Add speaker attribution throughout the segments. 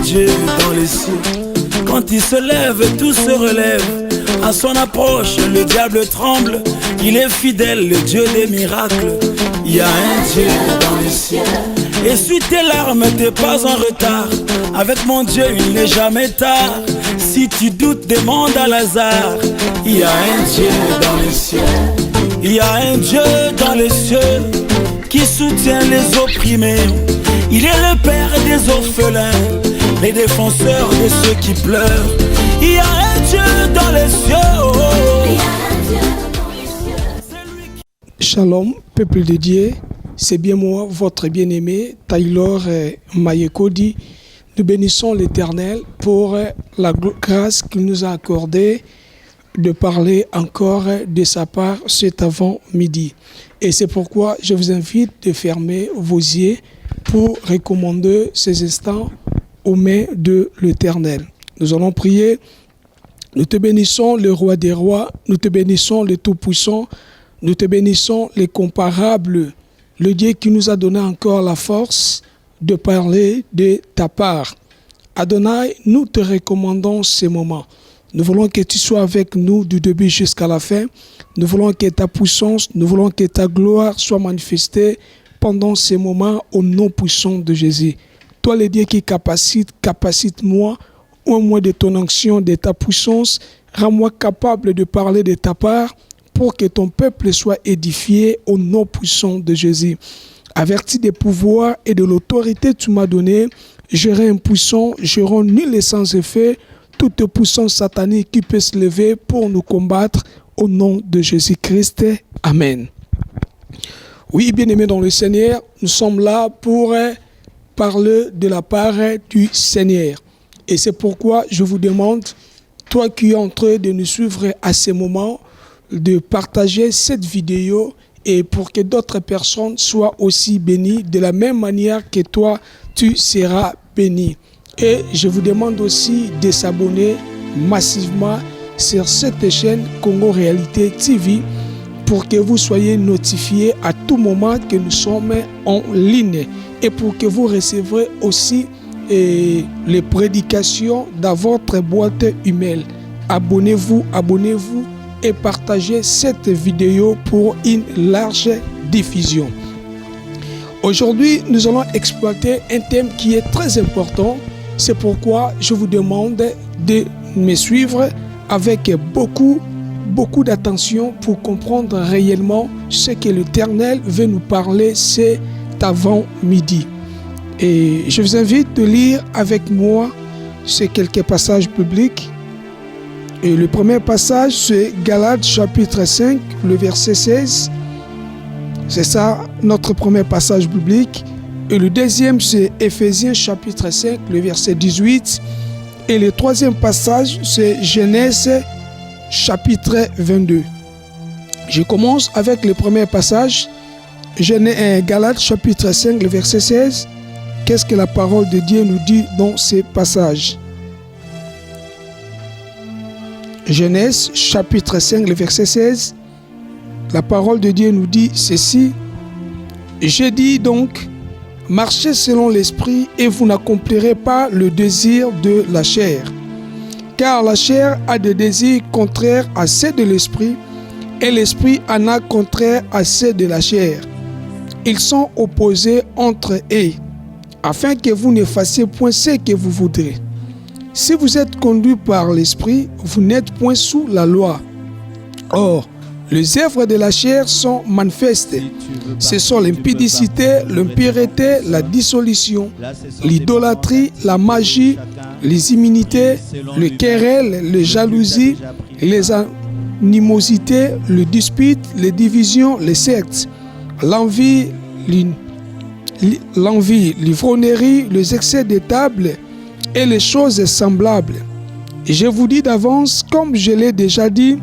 Speaker 1: Dieu dans les cieux. Quand il se lève, tout se relève. À son approche, le diable tremble. Il est fidèle, le Dieu des miracles. Il y a un Dieu dans les cieux. Essuie tes larmes, t'es pas en retard. Avec mon Dieu, il n'est jamais tard. Si tu doutes, demande à Lazare. Il y a un Dieu dans les cieux. Il y a un Dieu dans les cieux qui soutient les opprimés. Il est le père des orphelins, les défenseurs de ceux qui pleurent. Il y a un Dieu dans les cieux.
Speaker 2: Shalom, peuple de Dieu, c'est bien moi, votre bien-aimé, Taylor Mayekodi. Nous bénissons l'Éternel pour la grâce qu'il nous a accordée de parler encore de sa part cet avant-midi. Et c'est pourquoi je vous invite de fermer vos yeux pour recommander ces instants aux mains de l'Éternel. Nous allons prier. Nous te bénissons, le roi des rois. Nous te bénissons, le tout-puissant. Nous te bénissons, l'incomparable, le Dieu qui nous a donné encore la force de parler de ta part. Adonai, nous te recommandons ces moments. Nous voulons que tu sois avec nous du début jusqu'à la fin. Nous voulons que ta puissance, nous voulons que ta gloire soit manifestée pendant ces moments au nom puissant de Jésus. Toi, le Dieu qui capacite-moi, au moins de ton onction, de ta puissance. Rends-moi capable de parler de ta part pour que ton peuple soit édifié au nom puissant de Jésus. Averti des pouvoirs et de l'autorité que tu m'as donné, j'aurai impuissant, j'aurai nul et sans effet, toute puissance satanique qui peut se lever pour nous combattre au nom de Jésus-Christ. Amen. Oui, bien-aimés dans le Seigneur, nous sommes là pour parler de la part du Seigneur. Et c'est pourquoi je vous demande, toi qui es en train de nous suivre à ce moment, de partager cette vidéo et pour que d'autres personnes soient aussi bénies de la même manière que toi, tu seras béni. Et je vous demande aussi de s'abonner massivement sur cette chaîne Congo Réalité TV pour que vous soyez notifiés à tout moment que nous sommes en ligne et pour que vous recevrez aussi les prédications dans votre boîte email. Abonnez-vous et partagez cette vidéo pour une large diffusion. Aujourd'hui, nous allons exploiter un thème qui est très important. C'est pourquoi je vous demande de me suivre avec beaucoup d'attention pour comprendre réellement ce que l'Éternel veut nous parler cet avant-midi. Et je vous invite de lire avec moi ces quelques passages bibliques. Et le premier passage, c'est Galates chapitre 5, le verset 16. C'est ça, notre premier passage biblique. Et le deuxième, c'est Éphésiens chapitre 5, le verset 18. Et le troisième passage, c'est Genèse chapitre 22. Je commence avec le premier passage, Galates chapitre 5, le verset 16. Qu'est-ce que la parole de Dieu nous dit dans ces passages? Genèse chapitre 5, le verset 16. La parole de Dieu nous dit ceci. Je dis donc, marchez selon l'esprit et vous n'accomplirez pas le désir de la chair. Car la chair a des désirs contraires à ceux de l'esprit et l'esprit en a contraire à ceux de la chair. Ils sont opposés entre eux, afin que vous ne fassiez point ce que vous voudrez. Si vous êtes conduit par l'esprit, vous n'êtes point sous la loi. Or, les œuvres de la chair sont manifestes. Ce sont l'impudicité, l'impureté, la dissolution, l'idolâtrie, la magie, les immunités, les querelles, les jalousies, les animosités, les disputes, les divisions, les sectes, l'envie, l'ivrognerie, les excès de table et les choses semblables. Et je vous dis d'avance, comme je l'ai déjà dit,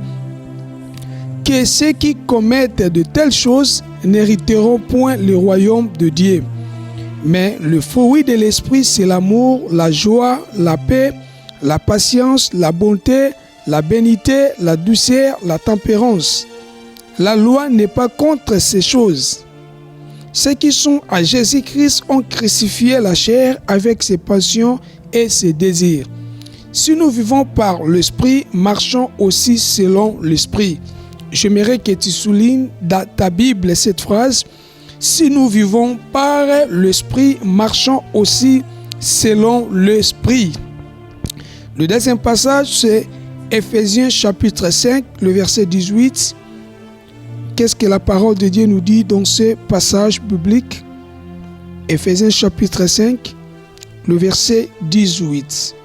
Speaker 2: que ceux qui commettent de telles choses n'hériteront point le royaume de Dieu. Mais le fruit de l'esprit, c'est l'amour, la joie, la paix, la patience, la bonté, la bénité, la douceur, la tempérance. La loi n'est pas contre ces choses. Ceux qui sont à Jésus-Christ ont crucifié la chair avec ses passions et ses désirs. Si nous vivons par l'esprit, marchons aussi selon l'esprit. J'aimerais que tu soulignes dans ta Bible cette phrase. Si nous vivons par l'esprit, marchons aussi selon l'esprit. Le deuxième passage, c'est Éphésiens chapitre 5, le verset 18. Qu'est-ce que la parole de Dieu nous dit dans ce passage biblique? Éphésiens chapitre 5, le verset 18.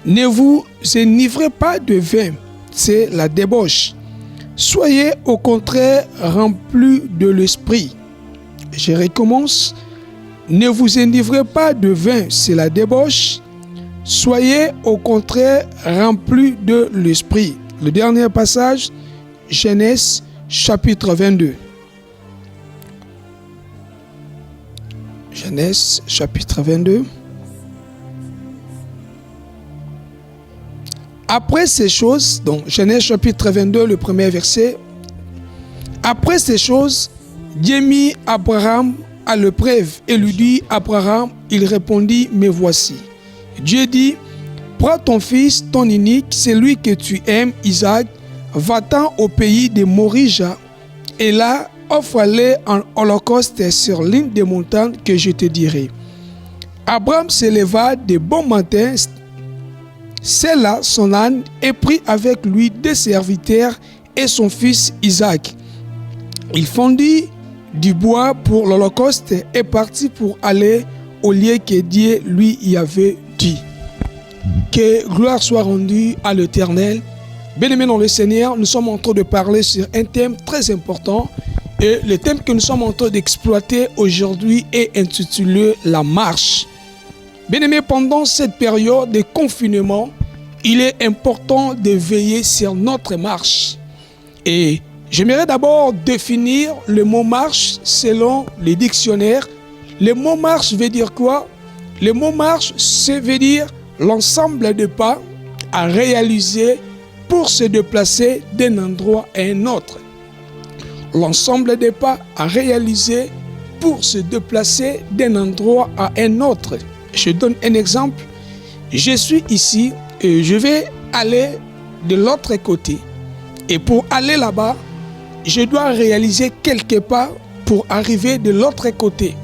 Speaker 2: Ne vous enivrez pas de vin, c'est la débauche. Soyez au contraire remplis de l'esprit. Je recommence. Ne vous enivrez pas de vin, c'est la débauche. Soyez au contraire remplis de l'esprit. Le dernier passage, Genèse chapitre 22. Genèse chapitre 22. Après ces choses, donc Genèse chapitre 22, le premier verset. Après ces choses, Dieu mit Abraham à l'épreuve et lui dit, Abraham, il répondit, me voici. Dieu dit, prends ton fils, ton unique, celui que tu aimes, Isaac, va-t'en au pays de Morija, et là, offre-le en holocauste sur l'une des montagnes que je te dirai. Abraham se leva de bon matin, sella son âne et prit avec lui deux serviteurs et son fils Isaac. Il fondit du bois pour l'holocauste et partit pour aller au lieu que Dieu lui y avait dit. Que gloire soit rendue à l'Éternel. Bien-aimés dans le Seigneur, nous sommes en train de parler sur un thème très important. Et le thème que nous sommes en train d'exploiter aujourd'hui est intitulé « La marche ». Bien-aimés, pendant cette période de confinement, il est important de veiller sur notre marche. Et j'aimerais d'abord définir le mot « marche » selon les dictionnaires. Le mot « marche » veut dire quoi? Le mot « marche », ça veut dire l'ensemble de pas à réaliser pour se déplacer d'un endroit à un autre. L'ensemble des pas à réaliser pour se déplacer d'un endroit à un autre. Je donne un exemple. Je suis ici et je vais aller de l'autre côté. Et pour aller là-bas, je dois réaliser quelques pas pour arriver de l'autre côté.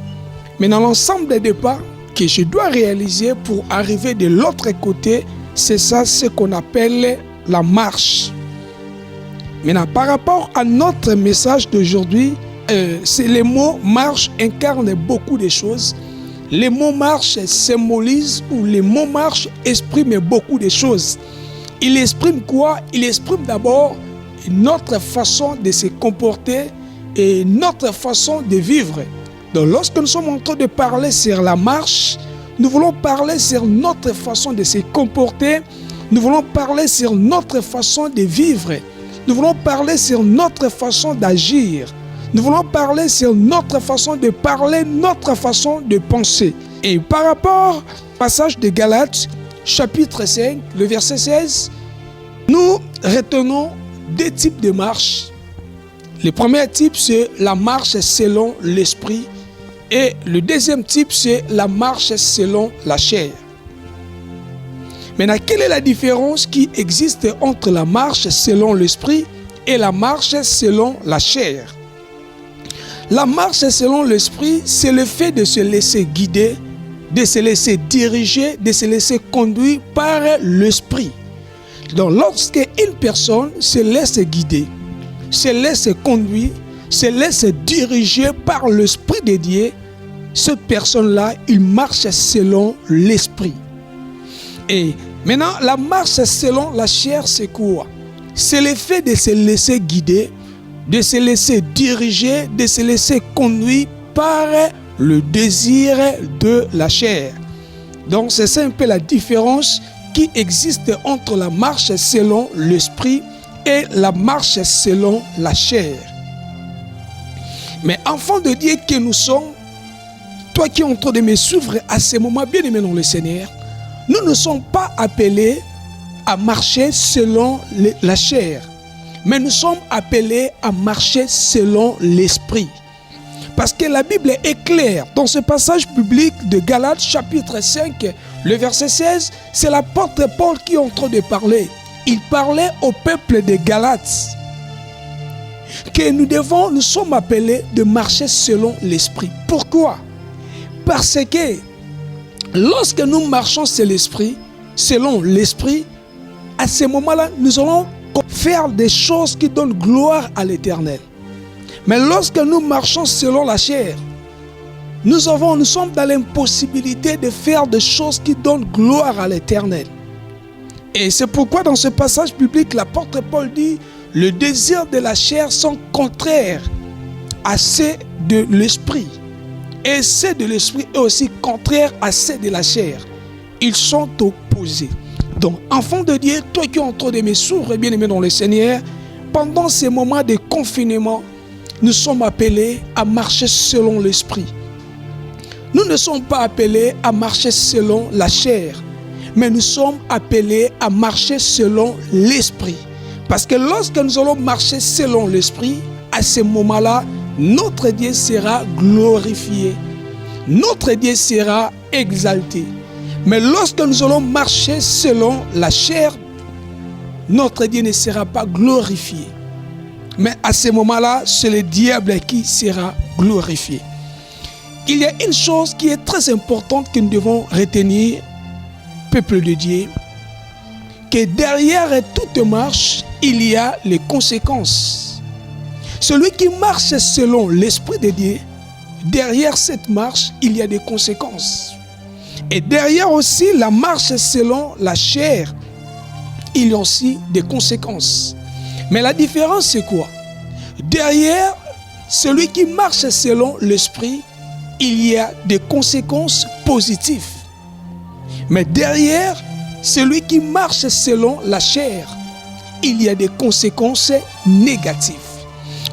Speaker 2: Mais dans l'ensemble des pas que je dois réaliser pour arriver de l'autre côté, c'est ça ce qu'on appelle la marche. Maintenant, par rapport à notre message d'aujourd'hui, les mots marche incarnent beaucoup de choses. Les mots marche symbolisent ou les mots marche expriment beaucoup de choses. Il exprime quoi? Il exprime d'abord notre façon de se comporter et notre façon de vivre. Donc, lorsque nous sommes en train de parler sur la marche, nous voulons parler sur notre façon de se comporter. Nous voulons parler sur notre façon de vivre. Nous voulons parler sur notre façon d'agir. Nous voulons parler sur notre façon de parler, notre façon de penser. Et par rapport au passage de Galates, chapitre 5, le verset 16, nous retenons deux types de marches. Le premier type, c'est la marche selon l'esprit. Et le deuxième type, c'est la marche selon la chair. Maintenant, quelle est la différence qui existe entre la marche selon l'esprit et la marche selon la chair? La marche selon l'esprit, c'est le fait de se laisser guider, de se laisser diriger, de se laisser conduire par l'esprit. Donc, lorsque une personne se laisse guider, se laisse conduire, se laisse diriger par l'esprit de Dieu, cette personne-là, il marche selon l'esprit. Et maintenant, la marche selon la chair, c'est quoi? C'est le fait de se laisser guider, de se laisser diriger, de se laisser conduire par le désir de la chair. Donc, c'est ça un peu la différence qui existe entre la marche selon l'esprit et la marche selon la chair. Mais enfants de Dieu que nous sommes, toi qui es en train de me suivre à ce moment, bien aimé dans le Seigneur, nous ne sommes pas appelés à marcher selon la chair, mais nous sommes appelés à marcher selon l'esprit. Parce que la Bible est claire. Dans ce passage biblique de Galates chapitre 5, le verset 16, c'est l'apôtre Paul qui est en train de parler. Il parlait au peuple de Galates que nous sommes appelés de marcher selon l'esprit. Pourquoi? Parce que lorsque nous marchons selon l'esprit, à ce moment-là, nous allons faire des choses qui donnent gloire à l'Éternel. Mais lorsque nous marchons selon la chair, nous sommes dans l'impossibilité de faire des choses qui donnent gloire à l'Éternel. Et c'est pourquoi dans ce passage biblique, l'apôtre Paul dit, le désir de la chair sont contraires à ceux de l'esprit. Et ceux de l'esprit est aussi contraire à ceux de la chair. Ils sont opposés. Donc, enfant de Dieu, toi qui es en train de me suivre, bien-aimé dans le Seigneur, pendant ces moments de confinement, nous sommes appelés à marcher selon l'esprit. Nous ne sommes pas appelés à marcher selon la chair, mais nous sommes appelés à marcher selon l'esprit. Parce que lorsque nous allons marcher selon l'esprit, à ce moment-là, notre Dieu sera glorifié. Notre Dieu sera exalté. Mais lorsque nous allons marcher selon la chair, notre Dieu ne sera pas glorifié. Mais à ce moment-là, c'est le diable qui sera glorifié. Il y a une chose qui est très importante que nous devons retenir, peuple de Dieu, que derrière toute marche, il y a les conséquences. Celui qui marche selon l'Esprit de Dieu, derrière cette marche, il y a des conséquences. Et derrière aussi la marche selon la chair, il y a aussi des conséquences. Mais la différence, c'est quoi? Derrière celui qui marche selon l'esprit, il y a des conséquences positives. Mais derrière celui qui marche selon la chair, il y a des conséquences négatives.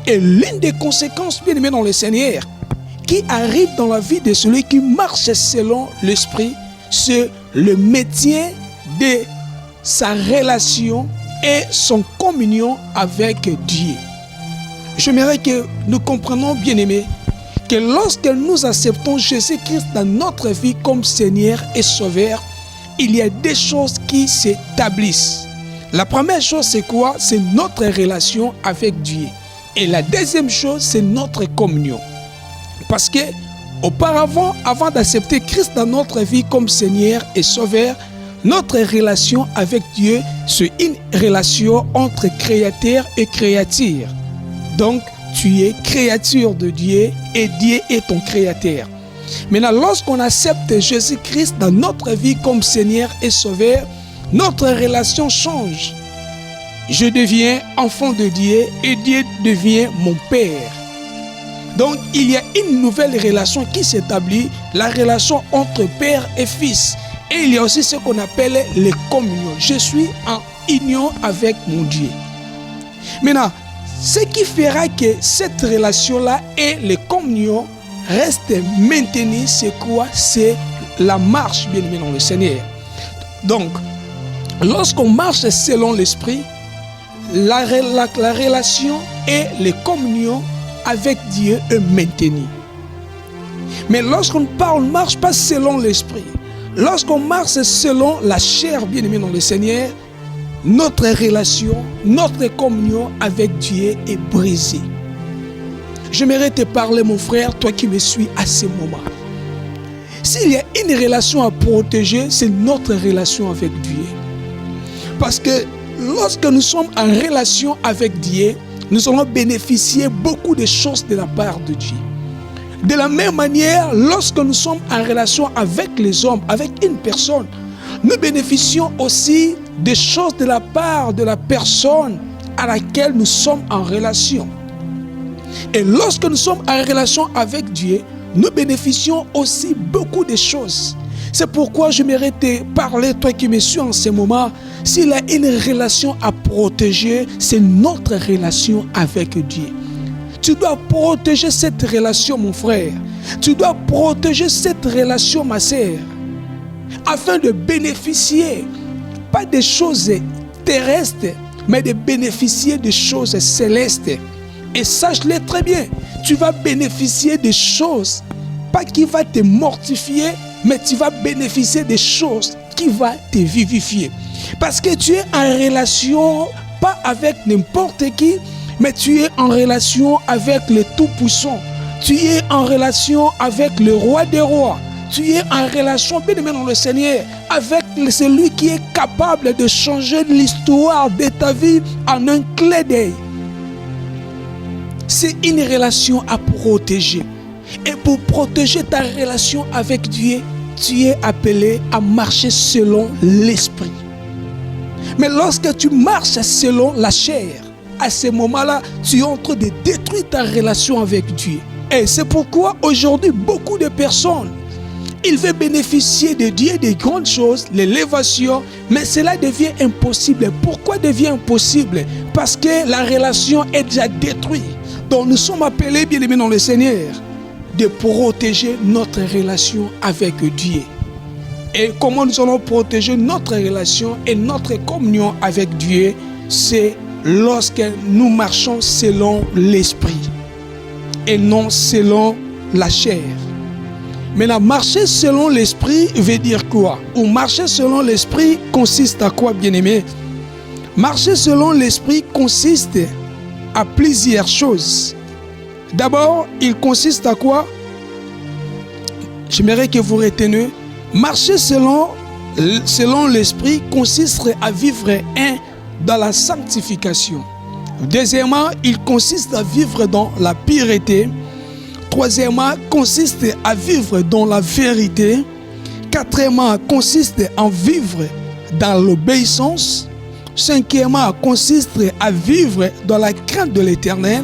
Speaker 2: Et l'une des conséquences, bien aimé dans le Seigneur, qui arrive dans la vie de celui qui marche selon l'esprit, c'est le maintien de sa relation et son communion avec Dieu. J'aimerais que nous comprenions, bien aimés, que lorsque nous acceptons Jésus-Christ dans notre vie comme Seigneur et Sauveur, il y a des choses qui s'établissent. La première chose, c'est quoi? C'est notre relation avec Dieu. Et la deuxième chose, c'est notre communion. Parce que auparavant, avant d'accepter Christ dans notre vie comme Seigneur et Sauveur, notre relation avec Dieu, c'est une relation entre créateur et créature. Donc, tu es créature de Dieu et Dieu est ton créateur. Maintenant, lorsqu'on accepte Jésus-Christ dans notre vie comme Seigneur et Sauveur, notre relation change. Je deviens enfant de Dieu et Dieu devient mon Père. Donc, il y a une nouvelle relation qui s'établit, la relation entre Père et Fils. Et il y a aussi ce qu'on appelle les communions. Je suis en union avec mon Dieu. Maintenant, ce qui fera que cette relation-là et les communions restent maintenues, c'est quoi? C'est la marche, bien aimé dans le Seigneur. Donc, lorsqu'on marche selon l'Esprit, la relation et les communions avec Dieu est maintenue. Mais lorsqu'on ne marche pas selon l'Esprit, lorsqu'on marche selon la chair, bien aimé dans le Seigneur, notre relation, notre communion avec Dieu est brisée. J'aimerais te parler, mon frère, toi qui me suis à ce moment. S'il y a une relation à protéger, c'est notre relation avec Dieu. Parce que lorsque nous sommes en relation avec Dieu, nous allons bénéficier beaucoup de choses de la part de Dieu. De la même manière, lorsque nous sommes en relation avec les hommes, avec une personne, nous bénéficions aussi des choses de la part de la personne à laquelle nous sommes en relation. Et lorsque nous sommes en relation avec Dieu, nous bénéficions aussi beaucoup de choses. C'est pourquoi j'aimerais te parler, toi qui me suis en ce moment, s'il y a une relation à protéger, c'est notre relation avec Dieu. Tu dois protéger cette relation, mon frère. Tu dois protéger cette relation, ma sœur, afin de bénéficier, pas des choses terrestres, mais de bénéficier des choses célestes. Et sache-le très bien, tu vas bénéficier des choses, pas qui va te mortifier, mais tu vas bénéficier des choses qui vont te vivifier. Parce que tu es en relation, pas avec n'importe qui, mais tu es en relation avec le Tout-Puissant. Tu es en relation avec le Roi des Rois. Tu es en relation, bien aimé dans le Seigneur, avec celui qui est capable de changer l'histoire de ta vie en un clin d'œil. C'est une relation à protéger. Et pour protéger ta relation avec Dieu, tu es appelé à marcher selon l'esprit. Mais lorsque tu marches selon la chair, à ce moment-là, tu es en train de détruire ta relation avec Dieu. Et c'est pourquoi aujourd'hui, beaucoup de personnes, ils veulent bénéficier de Dieu des grandes choses, l'élévation, mais cela devient impossible. Pourquoi devient impossible? Parce que la relation est déjà détruite. Donc nous sommes appelés, bien aimés dans le Seigneur, de protéger notre relation avec Dieu. Et comment nous allons protéger notre relation et notre communion avec Dieu? C'est lorsque nous marchons selon l'esprit et non selon la chair. Maintenant, marcher selon l'esprit veut dire quoi? Ou marcher selon l'esprit consiste à quoi, bien-aimé? Marcher selon l'esprit consiste à plusieurs choses. D'abord, il consiste à quoi? J'aimerais que vous reteniez. Marcher selon l'esprit consiste à vivre dans la sanctification. Deuxièmement, il consiste à vivre dans la pureté. Troisièmement, consiste à vivre dans la vérité. Quatrièmement, consiste à vivre dans l'obéissance. Cinquièmement, consiste à vivre dans la crainte de l'Éternel.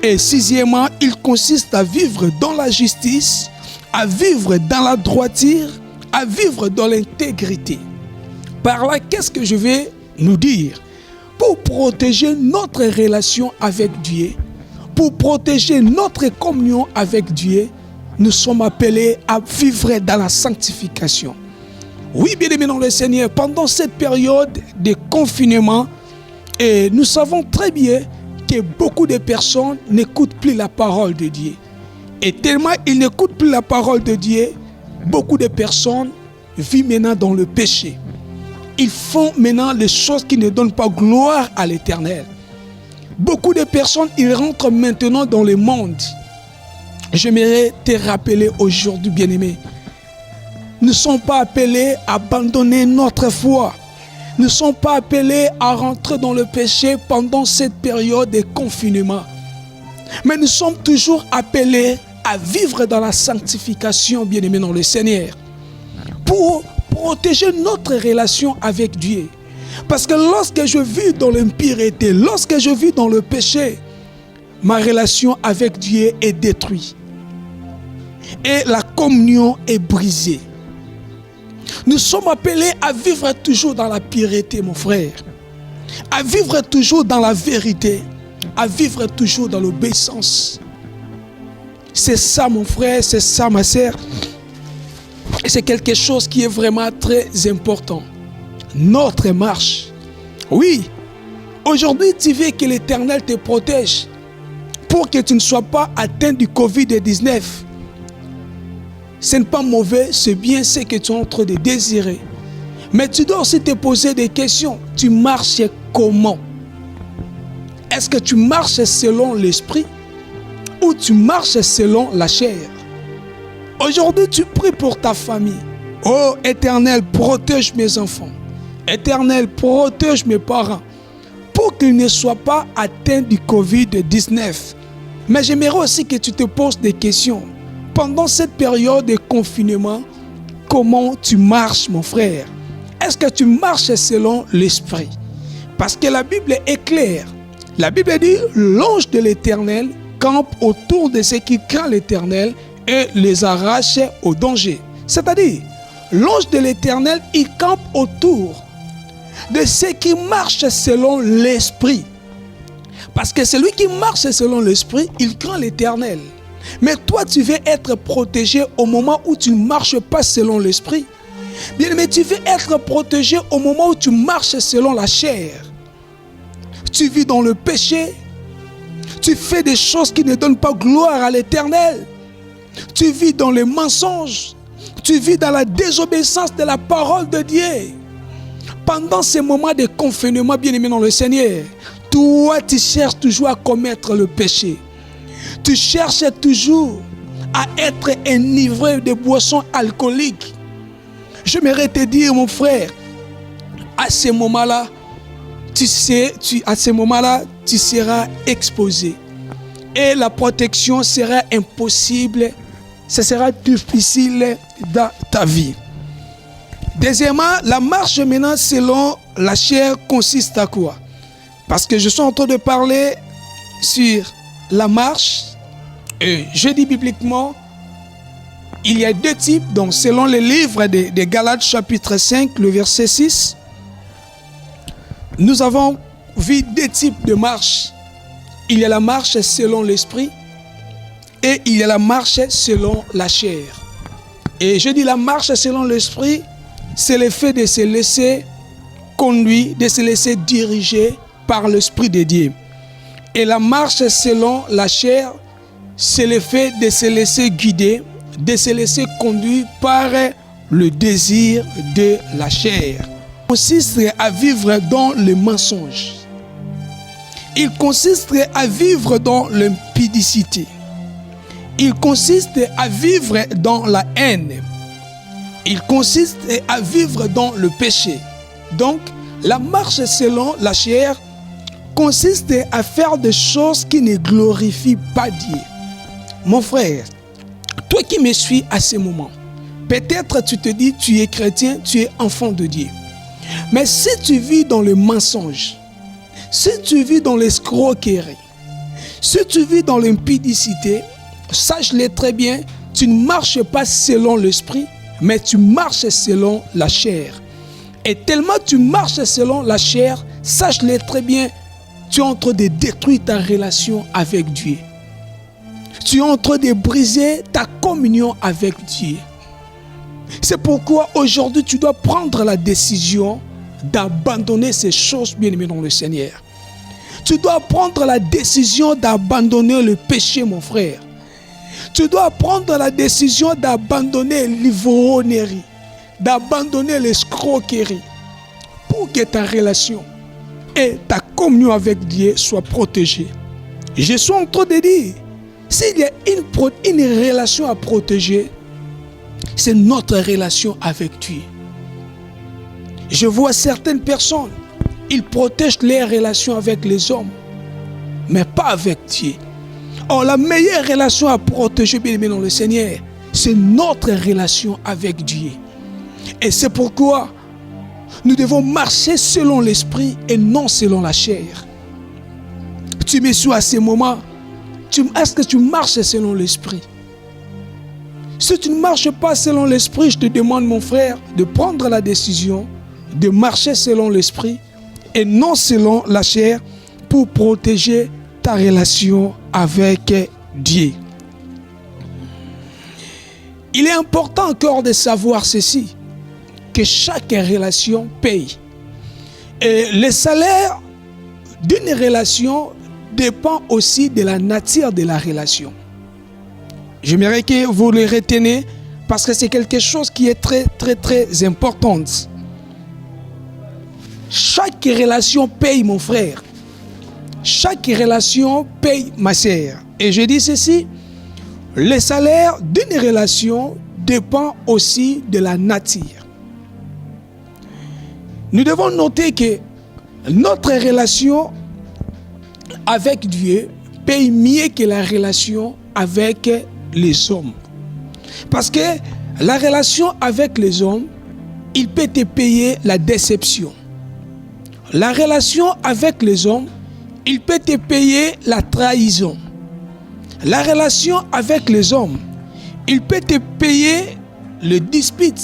Speaker 2: Et sixièmement, il consiste à vivre dans la justice, à vivre dans la droiture, à vivre dans l'intégrité. Par là, qu'est-ce que je vais nous dire? Pour protéger notre relation avec Dieu, pour protéger notre communion avec Dieu, nous sommes appelés à vivre dans la sanctification. Oui, bien aimé dans le Seigneur, pendant cette période de confinement, et nous savons très bien que beaucoup de personnes n'écoutent plus la parole de Dieu. Et tellement ils n'écoutent plus la parole de Dieu, beaucoup de personnes vivent maintenant dans le péché. Ils font maintenant les choses qui ne donnent pas gloire à l'Éternel. Beaucoup de personnes, ils rentrent maintenant dans le monde. J'aimerais te rappeler aujourd'hui, bien-aimé, nous ne sommes pas appelés à abandonner notre foi. Nous ne sommes pas appelés à rentrer dans le péché pendant cette période de confinement. Mais nous sommes toujours appelés à vivre dans la sanctification, bien-aimé dans le Seigneur, pour protéger notre relation avec Dieu. Parce que lorsque je vis dans l'impureté, lorsque je vis dans le péché, ma relation avec Dieu est détruite. Et la communion est brisée. Nous sommes appelés à vivre toujours dans la pureté, mon frère. À vivre toujours dans la vérité. À vivre toujours dans l'obéissance. C'est ça, mon frère, c'est ça, ma sœur. Et c'est quelque chose qui est vraiment très important. Notre marche. Oui, aujourd'hui, tu veux que l'Éternel te protège pour que tu ne sois pas atteint du Covid-19. Ce n'est pas mauvais, c'est bien ce que tu es en train de désirer. Mais tu dois aussi te poser des questions. Tu marches comment? Est-ce que tu marches selon l'esprit ou tu marches selon la chair? Aujourd'hui, tu pries pour ta famille. Oh, Éternel, protège mes enfants. Éternel, protège mes parents pour qu'ils ne soient pas atteints du Covid-19. Mais j'aimerais aussi que tu te poses des questions. Pendant cette période de confinement, comment tu marches, mon frère? Est-ce que tu marches selon l'esprit? Parce que la Bible est claire. La Bible dit, l'ange de l'Éternel campe autour de ceux qui craignent l'Éternel et les arrache au danger. C'est-à-dire, l'ange de l'Éternel, il campe autour de ceux qui marchent selon l'esprit. Parce que celui qui marche selon l'esprit, il craint l'Éternel. Mais toi, tu veux être protégé au moment où tu ne marches pas selon l'esprit. Bien, mais tu veux être protégé au moment où tu marches selon la chair. Tu vis dans le péché. Tu fais des choses qui ne donnent pas gloire à l'Éternel. Tu vis dans les mensonges. Tu vis dans la désobéissance de la parole de Dieu. Pendant ces moments de confinement, bien-aimé dans le Seigneur, toi, tu cherches toujours à commettre le péché. Tu cherches toujours à être enivré de boissons alcooliques. J'aimerais te dire, mon frère, à ce moment-là, tu seras exposé. Et la protection sera impossible. Ce sera difficile dans ta vie. Deuxièmement, la marche maintenant selon la chair consiste à quoi? Parce que je suis en train de parler sur la marche. Et je dis bibliquement, il y a deux types. Donc selon le livre de Galates chapitre 5, le verset 6, nous avons vu deux types de marche. Il y a la marche selon l'esprit et il y a la marche selon la chair. Et je dis la marche selon l'esprit, c'est le fait de se laisser conduire, de se laisser diriger par l'Esprit de Dieu. Et la marche selon la chair, c'est le fait de se laisser guider, de se laisser conduire par le désir de la chair. Il consiste à vivre dans le mensonge. Il consiste à vivre dans l'impudicité. Il consiste à vivre dans la haine. Il consiste à vivre dans le péché. Donc, la marche selon la chair consiste à faire des choses qui ne glorifient pas Dieu. Mon frère, toi qui me suis à ce moment, peut-être tu te dis, tu es chrétien, tu es enfant de Dieu. Mais si tu vis dans le mensonge, si tu vis dans l'escroquerie, si tu vis dans l'impudicité, sache-le très bien, tu ne marches pas selon l'esprit, mais tu marches selon la chair. Et tellement tu marches selon la chair, sache-le très bien, tu es en train de détruire ta relation avec Dieu. Tu es en train de briser ta communion avec Dieu. C'est pourquoi aujourd'hui tu dois prendre la décision d'abandonner ces choses bien-aimées dans le Seigneur. Tu dois prendre la décision d'abandonner le péché, mon frère. Tu dois prendre la décision d'abandonner l'ivrognerie, d'abandonner l'escroquerie pour que ta relation et ta communion avec Dieu soient protégées. Je suis en train de dire, s'il y a une relation à protéger, c'est notre relation avec Dieu. Je vois certaines personnes, ils protègent leurs relations avec les hommes, mais pas avec Dieu. Or, la meilleure relation à protéger, bien aimé dans le Seigneur, c'est notre relation avec Dieu. Et c'est pourquoi nous devons marcher selon l'esprit et non selon la chair. Tu me suis à ce moment, est-ce que tu marches selon l'esprit? Si tu ne marches pas selon l'esprit, je te demande, mon frère, de prendre la décision de marcher selon l'esprit et non selon la chair pour protéger ta relation avec Dieu. Il est important encore de savoir ceci, que chaque relation paye. Et le salaire d'une relation dépend aussi de la nature de la relation. J'aimerais que vous le reteniez parce que c'est quelque chose qui est très, très, très important. Chaque relation paye, mon frère. Chaque relation paye, ma sœur. Et je dis ceci, le salaire d'une relation dépend aussi de la nature. Nous devons noter que notre relation avec Dieu paye mieux que la relation avec les hommes. Parce que la relation avec les hommes, il peut te payer la déception. La relation avec les hommes, il peut te payer la trahison. La relation avec les hommes, il peut te payer le dispute.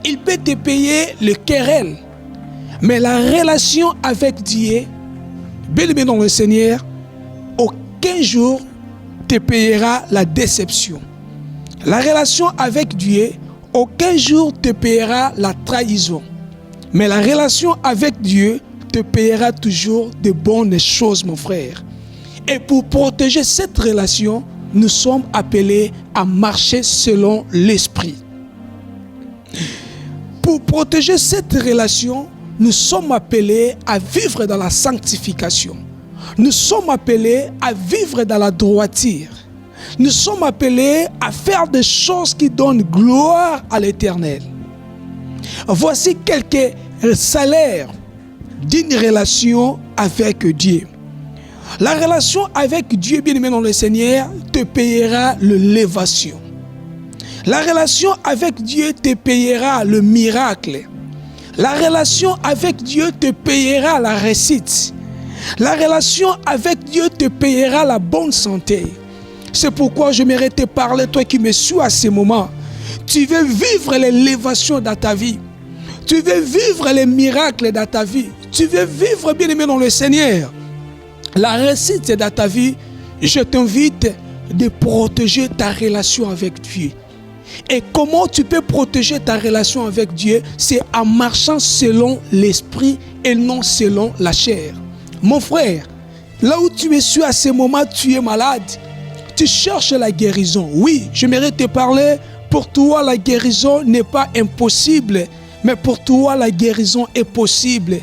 Speaker 2: Il peut te payer le querelle. Mais la relation avec Dieu, bien aimé dans le Seigneur, aucun jour te payera la déception. La relation avec Dieu, aucun jour te payera la trahison. Mais la relation avec Dieu te payera toujours de bonnes choses, mon frère. Et pour protéger cette relation, nous sommes appelés à marcher selon l'esprit. Pour protéger cette relation, nous sommes appelés à vivre dans la sanctification. Nous sommes appelés à vivre dans la droiture. Nous sommes appelés à faire des choses qui donnent gloire à l'Éternel. Voici quelques salaires d'une relation avec Dieu. La relation avec Dieu, bien-aimé dans le Seigneur, te payera l'élévation. La relation avec Dieu te payera le miracle. La relation avec Dieu te payera la réussite. La relation avec Dieu te payera la bonne santé. C'est pourquoi j'aimerais te parler, toi qui me suis à ce moment. Tu veux vivre l'élévation dans ta vie. Tu veux vivre les miracles dans ta vie. Tu veux vivre, bien-aimé dans le Seigneur, la réussite dans ta vie. Je t'invite de protéger ta relation avec Dieu. Et comment tu peux protéger ta relation avec Dieu? C'est en marchant selon l'esprit et non selon la chair. Mon frère, là où tu me suis à ce moment, tu es malade. Tu cherches la guérison. Oui, j'aimerais te parler. Pour toi, la guérison n'est pas impossible. Mais pour toi, la guérison est possible.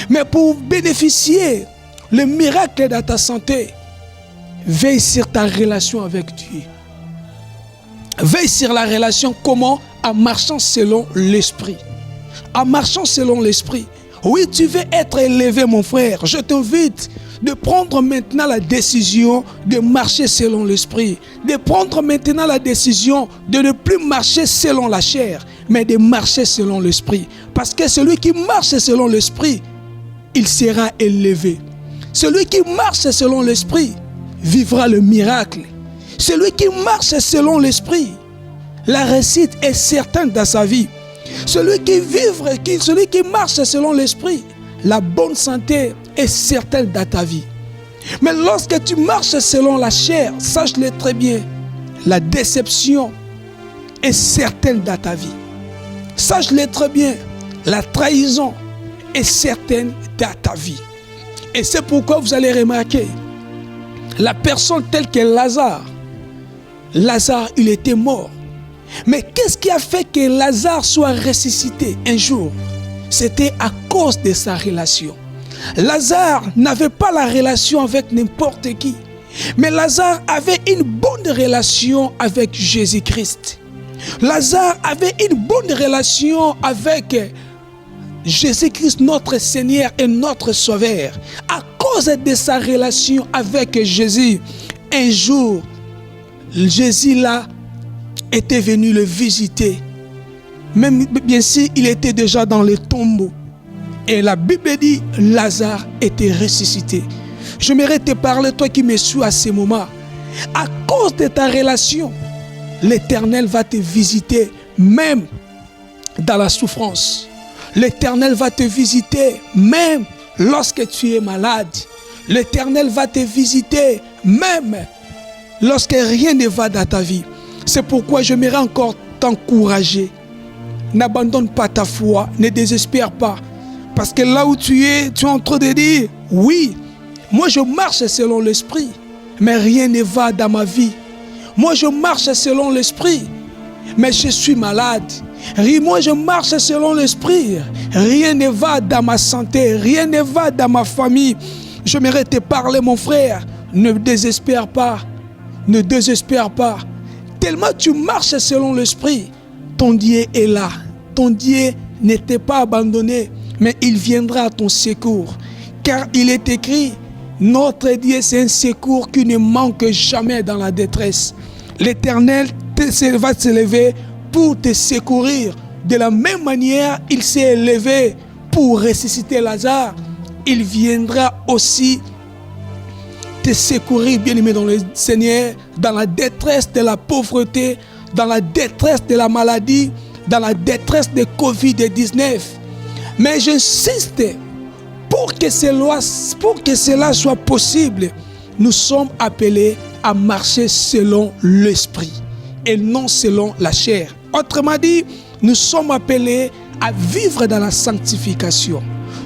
Speaker 2: Mais pour bénéficier le miracle dans ta santé, veille sur ta relation avec Dieu. Veille sur la relation comment? En marchant selon l'esprit. En marchant selon l'esprit. Oui, tu veux être élevé, mon frère. Je t'invite de prendre maintenant la décision de marcher selon l'esprit. De prendre maintenant la décision de ne plus marcher selon la chair, mais de marcher selon l'esprit. Parce que celui qui marche selon l'esprit, il sera élevé. Celui qui marche selon l'esprit vivra le miracle. Celui qui marche selon l'esprit, la réussite est certaine dans sa vie. Celui qui marche selon l'esprit, la bonne santé est certaine dans ta vie. Mais lorsque tu marches selon la chair, sache-le très bien, la déception est certaine dans ta vie. Sache-le très bien, la trahison est certaine dans ta vie. Et c'est pourquoi vous allez remarquer, la personne telle que Lazare, il était mort. Mais qu'est-ce qui a fait que Lazare soit ressuscité un jour? C'était à cause de sa relation. Lazare n'avait pas la relation avec n'importe qui. Mais Lazare avait une bonne relation avec Jésus-Christ. Lazare avait une bonne relation avec Jésus-Christ, notre Seigneur et notre Sauveur. À cause de sa relation avec Jésus, un jour, Jésus là était venu le visiter. Même bien sûr, il était déjà dans le tombeau. Et la Bible dit, Lazare était ressuscité. J'aimerais te parler, toi qui me suis à ce moment. À cause de ta relation, l'Éternel va te visiter même dans la souffrance. L'Éternel va te visiter même lorsque tu es malade. L'Éternel va te visiter même lorsque rien ne va dans ta vie. C'est pourquoi j'aimerais encore t'encourager. N'abandonne pas ta foi, ne désespère pas. Parce que là où tu es en train de dire, oui, moi je marche selon l'esprit, mais rien ne va dans ma vie. Moi je marche selon l'esprit, mais je suis malade. Moi je marche selon l'esprit, rien ne va dans ma santé, rien ne va dans ma famille. J'aimerais te parler, mon frère, ne désespère pas, ne désespère pas. Tellement tu marches selon l'esprit, ton Dieu est là. Ton Dieu n'était pas abandonné, mais il viendra à ton secours. Car il est écrit, notre Dieu c'est un secours qui ne manque jamais dans la détresse. L'Éternel va s'élever pour te secourir. De la même manière, il s'est élevé pour ressusciter Lazare. Il viendra aussi te secourir, bien-aimé dans le Seigneur, dans la détresse de la pauvreté, dans la détresse de la maladie, dans la détresse de Covid-19. Mais j'insiste, pour que cela soit possible, nous sommes appelés à marcher selon l'esprit et non selon la chair. Autrement dit, nous sommes appelés à vivre dans la sanctification.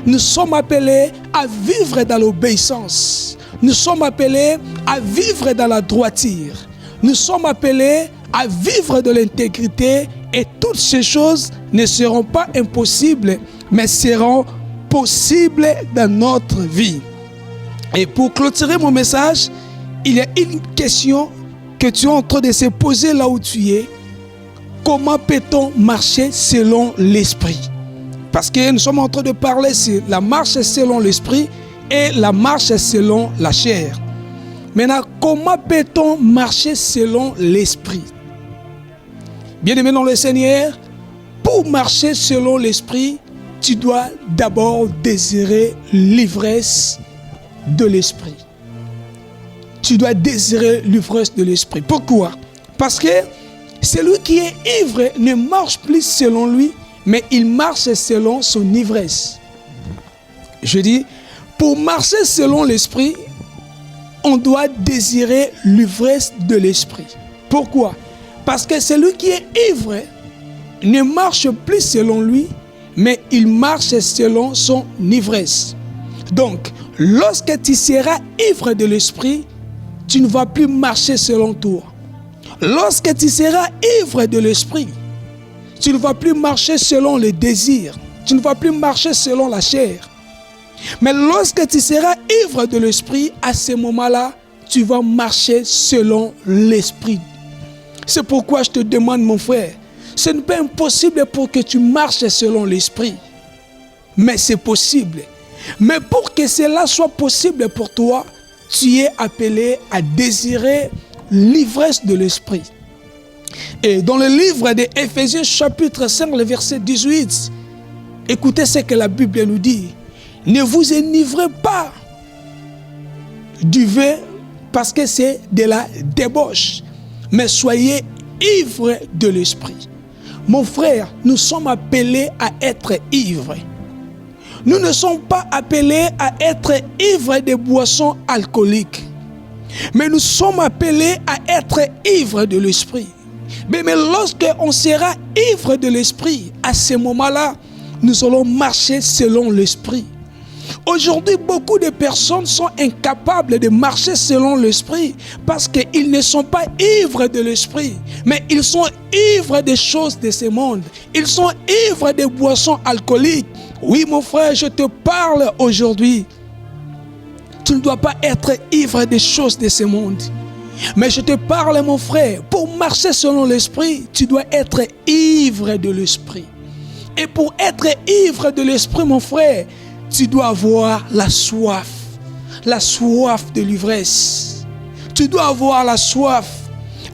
Speaker 2: Nous sommes appelés à vivre dans l'obéissance. nous sommes appelés à vivre dans la droiture. Nous sommes appelés à vivre de l'intégrité et toutes ces choses ne seront pas impossibles, mais seront possibles dans notre vie. Et pour clôturer mon message, il y a une question que tu es en train de se poser là où tu es. Comment peut-on marcher selon l'esprit? Parce que nous sommes en train de parler sur la marche selon l'esprit et la marche selon la chair. Maintenant, comment peut-on marcher selon l'esprit? Bien-aimé dans le Seigneur, pour marcher selon l'esprit, tu dois d'abord désirer l'ivresse de l'esprit. Tu dois désirer l'ivresse de l'esprit. Pourquoi? Parce que celui qui est ivre ne marche plus selon lui, mais il marche selon son ivresse. Je dis, pour marcher selon l'esprit, on doit désirer l'ivresse de l'esprit. Pourquoi? Parce que celui qui est ivre ne marche plus selon lui, mais il marche selon son ivresse. Donc, lorsque tu seras ivre de l'esprit, tu ne vas plus marcher selon toi. Lorsque tu seras ivre de l'esprit, tu ne vas plus marcher selon les désirs. Tu ne vas plus marcher selon la chair. Mais lorsque tu seras ivre de l'esprit, à ce moment-là, tu vas marcher selon l'esprit. C'est pourquoi je te demande, mon frère, ce n'est pas impossible pour que tu marches selon l'esprit. Mais c'est possible. Mais pour que cela soit possible pour toi, tu es appelé à désirer l'ivresse de l'esprit. Et dans le livre d'Éphésiens chapitre 5, le verset 18, écoutez ce que la Bible nous dit. Ne vous enivrez pas du vin parce que c'est de la débauche, mais soyez ivres de l'esprit. Mon frère, nous sommes appelés à être ivres. Nous ne sommes pas appelés à être ivres de boissons alcooliques, mais nous sommes appelés à être ivres de l'esprit. Mais lorsque on sera ivre de l'esprit, à ce moment-là, nous allons marcher selon l'esprit. Aujourd'hui, beaucoup de personnes sont incapables de marcher selon l'esprit parce qu'ils ne sont pas ivres de l'esprit, mais ils sont ivres des choses de ce monde. Ils sont ivres des boissons alcooliques. Oui, mon frère, je te parle aujourd'hui. Tu ne dois pas être ivre des choses de ce monde. Mais je te parle, mon frère, pour marcher selon l'esprit, tu dois être ivre de l'esprit. Et pour être ivre de l'esprit, mon frère, tu dois avoir la soif de l'ivresse. Tu dois avoir la soif.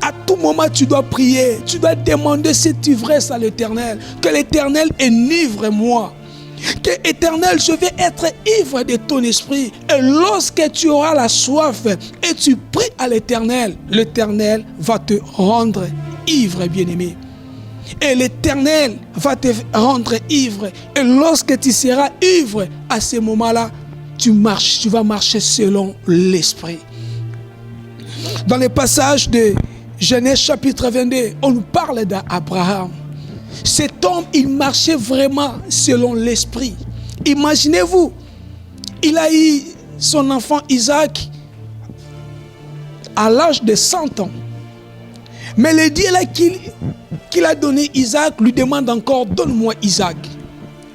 Speaker 2: À tout moment, tu dois prier. Tu dois demander cette ivresse à l'Éternel. Que l'Éternel enivre moi. Que l'Éternel, je vais être ivre de ton esprit. Et lorsque tu auras la soif et tu pries à l'Éternel, l'Éternel va te rendre ivre, bien-aimé. Et l'Éternel va te rendre ivre. Et lorsque tu seras ivre, à ce moment-là, tu vas marcher selon l'esprit. Dans le passage de Genèse chapitre 22, on nous parle d'Abraham. Cet homme, il marchait vraiment selon l'esprit. Imaginez-vous, il a eu son enfant Isaac à l'âge de 100 ans. Mais le Dieu là qu'il a donné Isaac lui demande encore, donne-moi Isaac.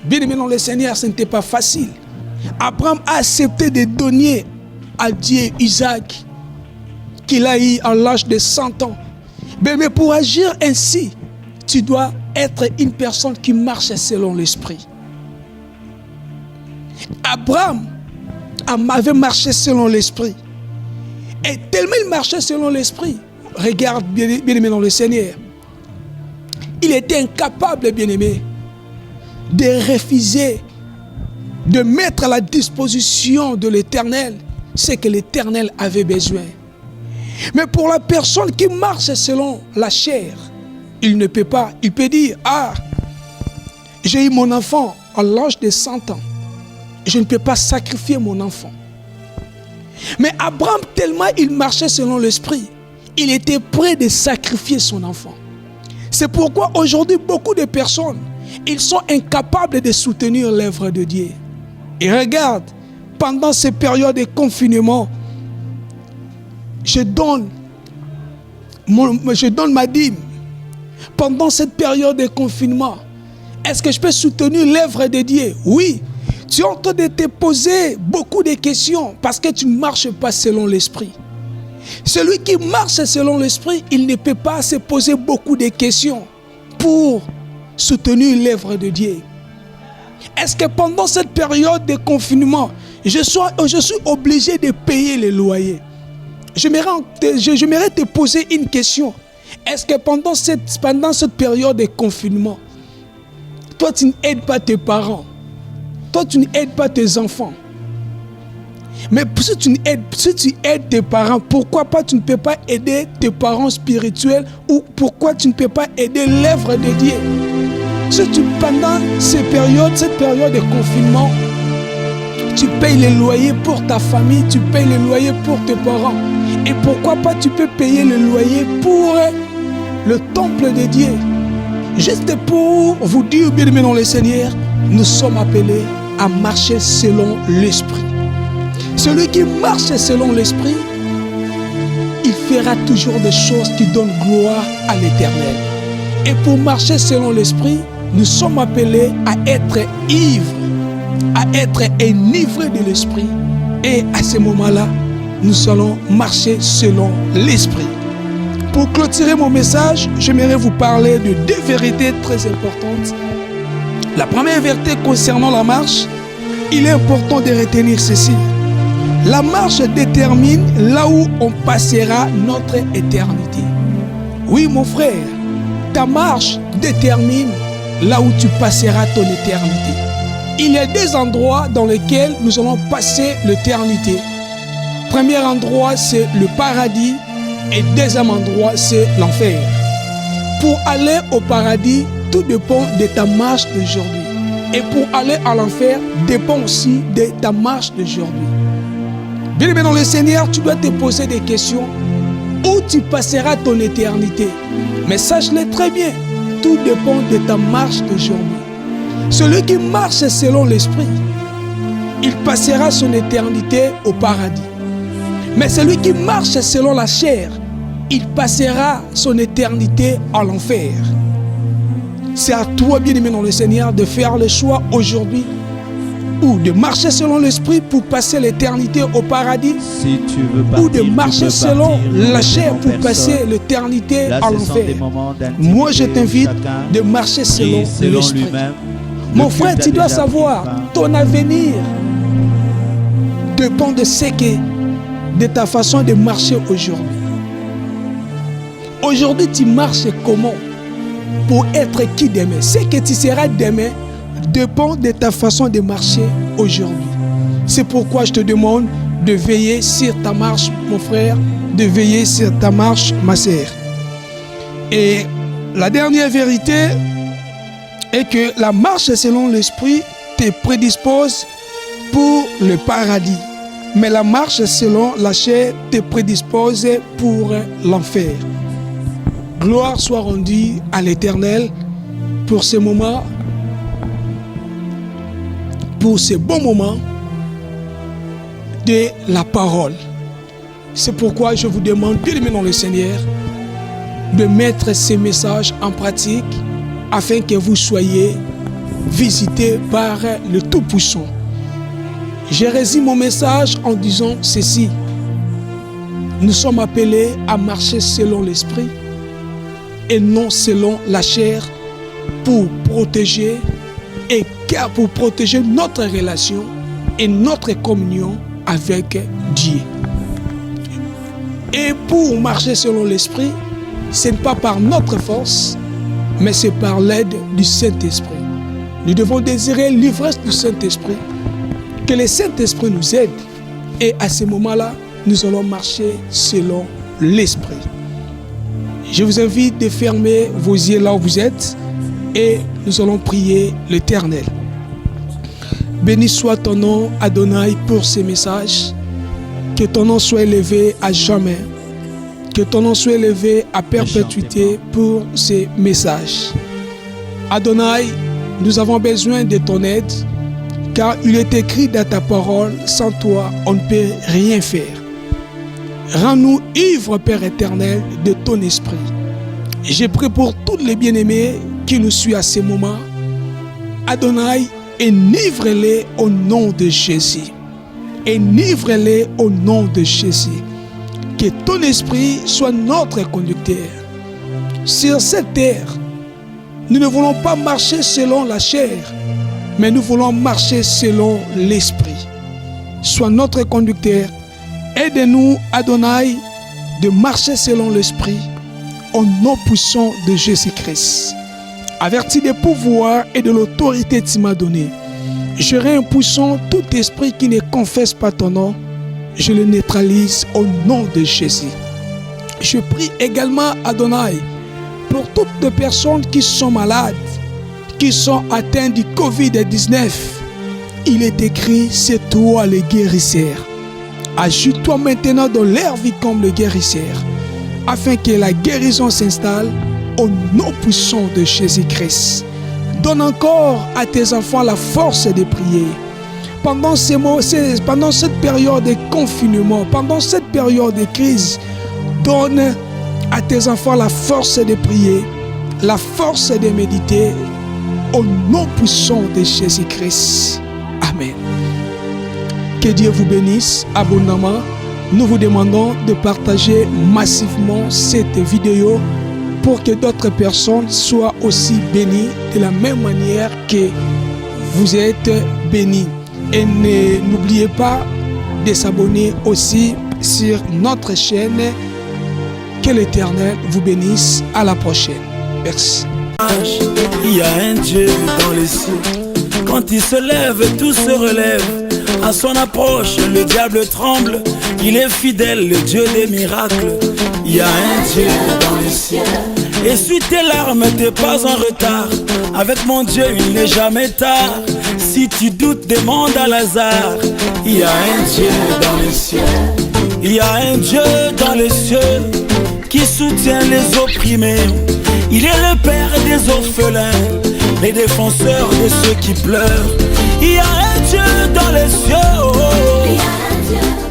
Speaker 2: Bien aimé dans le Seigneur, ce n'était pas facile. Abraham a accepté de donner à Dieu Isaac qu'il a eu à l'âge de 100 ans. Mais pour agir ainsi, tu dois être une personne qui marche selon l'esprit. Abraham avait marché selon l'esprit. Et tellement il marchait selon l'esprit, regarde bien aimé dans le Seigneur, il était incapable, bien aimé, de refuser, de mettre à la disposition de l'Éternel ce que l'Éternel avait besoin. Mais pour la personne qui marche selon la chair, il ne peut pas. Il peut dire, j'ai eu mon enfant à l'âge de 100 ans. Je ne peux pas sacrifier mon enfant. Mais Abraham, tellement il marchait selon l'esprit, il était prêt de sacrifier son enfant. C'est pourquoi aujourd'hui, beaucoup de personnes, ils sont incapables de soutenir l'œuvre de Dieu. Et regarde, pendant ces périodes de confinement, je donne ma dîme pendant cette période de confinement, est-ce que je peux soutenir l'œuvre de Dieu? Oui. Tu es en train de te poser beaucoup de questions parce que tu ne marches pas selon l'esprit. Celui qui marche selon l'esprit, il ne peut pas se poser beaucoup de questions pour soutenir l'œuvre de Dieu. Est-ce que pendant cette période de confinement, je suis obligé de payer les loyers? J'aimerais te poser une question. Est-ce que pendant cette période de confinement, toi tu n'aides pas tes parents, toi tu n'aides pas tes enfants? Mais si tu aides tes parents, pourquoi pas tu ne peux pas aider tes parents spirituels, ou pourquoi tu ne peux pas aider l'œuvre de Dieu? Pendant cette période de confinement, tu payes les loyers pour ta famille, tu payes les loyers pour tes parents. Et pourquoi pas tu peux payer le loyer pour le temple de Dieu? Juste pour vous dire, bien-aimés dans le Seigneur, nous sommes appelés à marcher selon l'Esprit. Celui qui marche selon l'Esprit, il fera toujours des choses qui donnent gloire à l'Éternel. Et pour marcher selon l'Esprit, nous sommes appelés à être ivres, à être enivrés de l'Esprit. Et à ce moment-là, nous allons marcher selon l'Esprit. Pour clôturer mon message, j'aimerais vous parler de deux vérités très importantes. La première vérité concernant la marche, il est important de retenir ceci. La marche détermine là où on passera notre éternité. Oui, mon frère, ta marche détermine là où tu passeras ton éternité. Il y a des endroits dans lesquels nous allons passer l'éternité. Premier endroit, c'est le paradis, et deuxième endroit, c'est l'enfer. Pour aller au paradis, tout dépend de ta marche d'aujourd'hui. Et pour aller à l'enfer, dépend aussi de ta marche d'aujourd'hui. Bien-aimé dans le Seigneur, tu dois te poser des questions. Où tu passeras ton éternité? Mais sache-le très bien, tout dépend de ta marche d'aujourd'hui. Celui qui marche selon l'Esprit, il passera son éternité au paradis. Mais celui qui marche selon la chair, il passera son éternité à l'enfer. C'est à toi, bien-aimé dans le Seigneur, de faire le choix aujourd'hui, ou de marcher selon l'Esprit pour passer l'éternité au paradis,
Speaker 3: si tu veux partir,
Speaker 2: ou de marcher selon la chair pour passer l'éternité à l'enfer. Moi, je t'invite de marcher selon l'Esprit. Mon frère, tu dois savoir, ton avenir dépend de ta façon de marcher aujourd'hui. Aujourd'hui, tu marches comment pour être qui demain? Ce que tu seras demain dépend de ta façon de marcher aujourd'hui. C'est pourquoi je te demande de veiller sur ta marche, mon frère, de veiller sur ta marche, ma sœur. Et la dernière vérité est que la marche selon l'Esprit te prédispose pour le paradis. Mais la marche selon la chair te prédispose pour l'enfer. Gloire soit rendue à l'Éternel pour ce moment, pour ce bon moment de la parole. C'est pourquoi je vous demande, bien-aimés dans le Seigneur, de mettre ces messages en pratique afin que vous soyez visités par le Tout-Puissant. J'ai résumé mon message en disant ceci. Nous sommes appelés à marcher selon l'Esprit et non selon la chair pour protéger notre relation et notre communion avec Dieu. Et pour marcher selon l'Esprit, ce n'est pas par notre force, mais c'est par l'aide du Saint-Esprit. Nous devons désirer l'ivresse du Saint-Esprit, que le Saint-Esprit nous aide. Et à ce moment-là, nous allons marcher selon l'Esprit. Je vous invite de fermer vos yeux là où vous êtes et nous allons prier l'Éternel. Béni soit ton nom, Adonai, pour ces messages. Que ton nom soit élevé à jamais. Que ton nom soit élevé à perpétuité pour ces messages. Adonai, nous avons besoin de ton aide, car il est écrit dans ta parole, sans toi, on ne peut rien faire. Rends-nous ivres, Père éternel, de ton esprit. J'ai prié pour tous les bien-aimés qui nous suivent à ce moment. Adonai, enivre-les au nom de Jésus. Enivre-les au nom de Jésus. Que ton esprit soit notre conducteur. Sur cette terre, nous ne voulons pas marcher selon la chair, mais nous voulons marcher selon l'esprit. Sois notre conducteur. Aide-nous, Adonai, de marcher selon l'esprit au nom puissant de Jésus-Christ. Averti des pouvoirs et de l'autorité que tu m'as donnée, je réimpoussant tout esprit qui ne confesse pas ton nom, je le neutralise au nom de Jésus. Je prie également, Adonai, pour toutes les personnes qui sont malades, qui sont atteintes du Covid-19. Il est écrit, c'est toi le guérisseur. Agis-toi maintenant dans leur vie comme le guérisseur, afin que la guérison s'installe au nom puissant de Jésus-Christ. Donne encore à tes enfants la force de prier. Pendant cette période de confinement, pendant cette période de crise, donne à tes enfants la force de prier, la force de méditer au nom puissant de Jésus-Christ. Amen. Que Dieu vous bénisse abondamment. Nous vous demandons de partager massivement cette vidéo pour que d'autres personnes soient aussi bénies de la même manière que vous êtes bénis. Et n'oubliez pas de s'abonner aussi sur notre chaîne. Que l'Éternel vous bénisse. À la prochaine. Merci.
Speaker 1: Il y a un Dieu dans les cieux. Quand il se lève, tout se relève. À son approche, le diable tremble. Il est fidèle, le Dieu des miracles. Il y a un Dieu dans les cieux. Essuie tes larmes, t'es pas en retard. Avec mon Dieu, il n'est jamais tard. Si tu doutes, demande à Lazare. Il y a un Dieu dans les cieux. Il y a un Dieu dans les cieux qui soutient les opprimés. Il est le père des orphelins, les défenseurs de ceux qui pleurent. Il y a un Dieu dans les cieux.
Speaker 3: Il y a un Dieu.